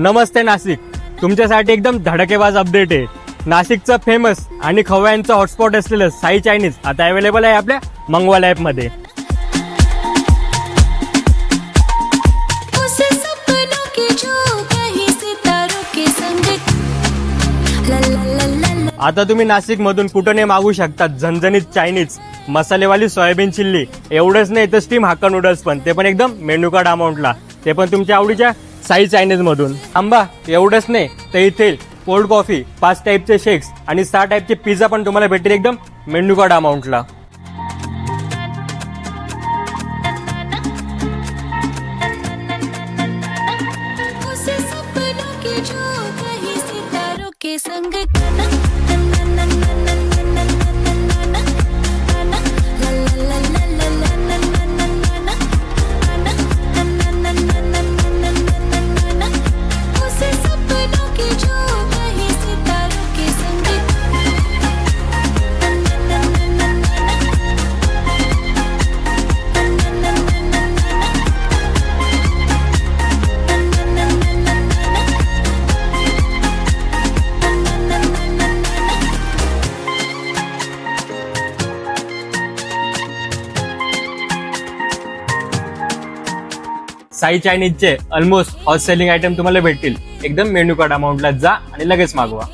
नमस्ते नाशिक, तुमच्यासाठी एकदम धडकेबाज अपडेट आहे। नाशिकचं फेमस आणि खवय्यांचं हॉटस्पॉट असलेलं साई चायनीज आता अवेलेबल आहे आपल्या मंगवाला ॲप मध्ये। आता तुम्ही नाशिक मधून कुठे मागू शकता झणझणीत चायनीज, मसालेवाली सोयाबीन चिल्ली, एवढंच नाही तर स्टीम हाक्का नूडल्स पण, ते पण एकदम मेन्यू कार्ड अमाऊंटला, ते पण तुमच्या आवडीच्या साई चायनीज मधून। आंबा एवढंच नाही तर इथे कोल्ड कॉफी, 5 टाईपचे शेक्स आणि 6 टाईपचे पिझ्झा पण तुम्हाला भेटेल एकदम मेन्यू कार्ड अमाऊंटला। साई चायनीजचे ऑलमोस्ट हॉट सेलिंग आयटम तुम्हाला भेटतील एकदम मेन्यू कार्ड अमाऊंटला। जा आणि लगेच मागवा।